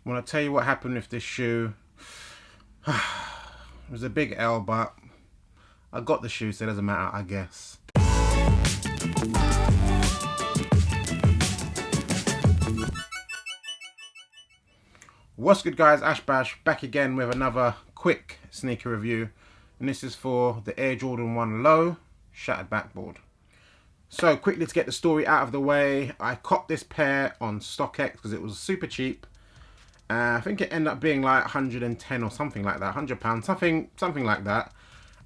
I want to tell you what happened with this shoe. It was a big L, but I got the shoe, so it doesn't matter, I guess. What's good, guys? Ash Bash back again with another quick sneaker review, and this is for the Air Jordan 1 Low Shattered Backboard. So quickly to get the story out of the way, I copped this pair on StockX because it was super cheap. I think it ended up being like 110 or something like that, £100, something like that.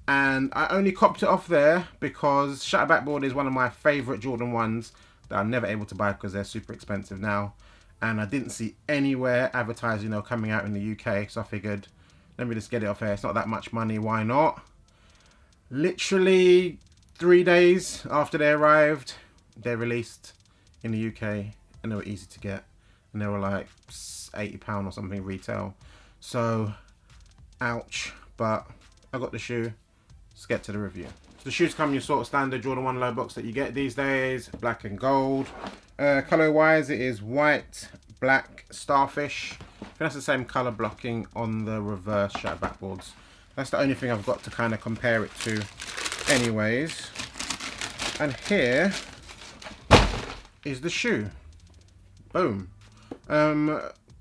And I only copped it off there because Shattered Backboard is one of my favourite Jordan 1s that I'm never able to buy because they're super expensive now. And I didn't see anywhere advertising, coming out in the UK, so I figured, let me just get it off here. It's not that much money, why not? Literally 3 days after they arrived, they released in the UK, and they were easy to get. And they were like £80 or something retail. So, ouch. But I got the shoe. Let's get to the review. So the shoes come in your sort of standard Jordan 1 Low box that you get these days. Black and gold. Colour wise, it is white, black, starfish. I think that's the same colour blocking on the reverse Shattered Backboards. That's the only thing I've got to kind of compare it to anyways. And here is the shoe. Boom.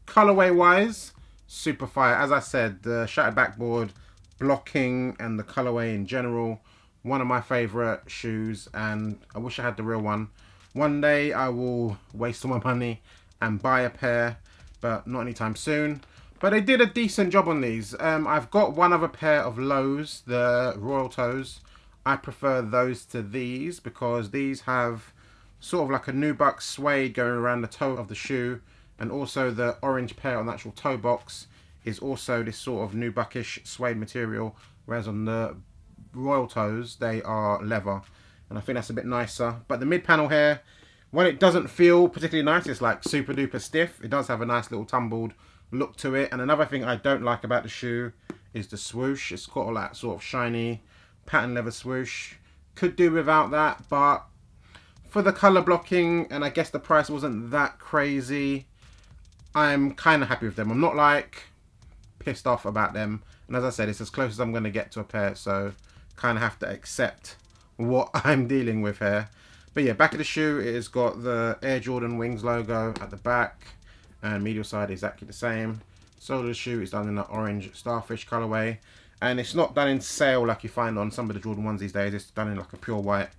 Colorway wise, super fire. As I said, the Shattered Backboard blocking and the colorway in general, one of my favorite shoes, and I wish I had the real one. One day I will waste all my money and buy a pair, but not anytime soon. But they did a decent job on these. I've got one other pair of lows, the Royal Toes. I prefer those to these because these have sort of like a nubuck suede going around the toe of the shoe, and also the orange pair on the actual toe box is also this sort of nubuckish suede material, whereas on the Royal Toes they are leather, and I think that's a bit nicer. But the mid panel here, when it doesn't feel particularly nice, it's like super duper stiff. It does have a nice little tumbled look to it. And another thing I don't like about the shoe is the swoosh. It's got all that sort of shiny pattern leather swoosh. Could do without that, but for the color blocking, and I guess the price wasn't that crazy, I'm kind of happy with them. I'm not like pissed off about them, and as I said, it's as close as I'm going to get to a pair, so kind of have to accept what I'm dealing with here. But yeah, back of the shoe, it has got the Air Jordan Wings logo at the back, and medial side exactly the same. Sole of the shoe is done in the orange starfish colorway, and it's not done in sail like you find on some of the Jordan 1s these days. It's done in like a pure white.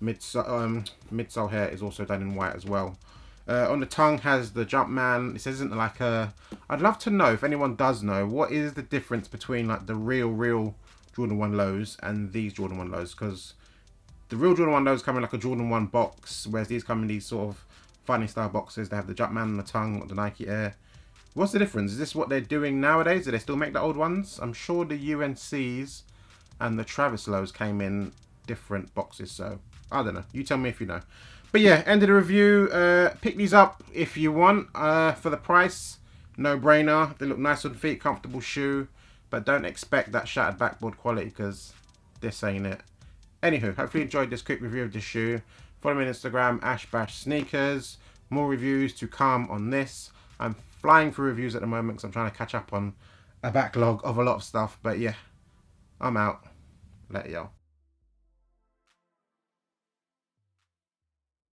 Midsole here is also done in white as well. On the tongue has the Jumpman. This isn't like a... I'd love to know, if anyone does know, what is the difference between like the real Jordan 1 Lows and these Jordan 1 Lows, because the real Jordan 1 Lows come in like a Jordan 1 box, whereas these come in these sort of funny style boxes. They have the Jumpman on the tongue, the Nike Air. What's the difference? Is this what they're doing nowadays? Do they still make the old ones? I'm sure the UNCs and the Travis Lows came in different boxes, so I don't know. You tell me if you know. But yeah, end of the review. Pick these up if you want. For the price, no brainer. They look nice on feet, comfortable shoe, but don't expect that Shattered Backboard quality because this ain't it. Anywho, hopefully you enjoyed this quick review of this shoe. Follow me on Instagram, ashbashsneakers. More reviews to come on this. I'm flying through reviews at the moment because I'm trying to catch up on a backlog of a lot of stuff. But yeah, I'm out. Later, y'all.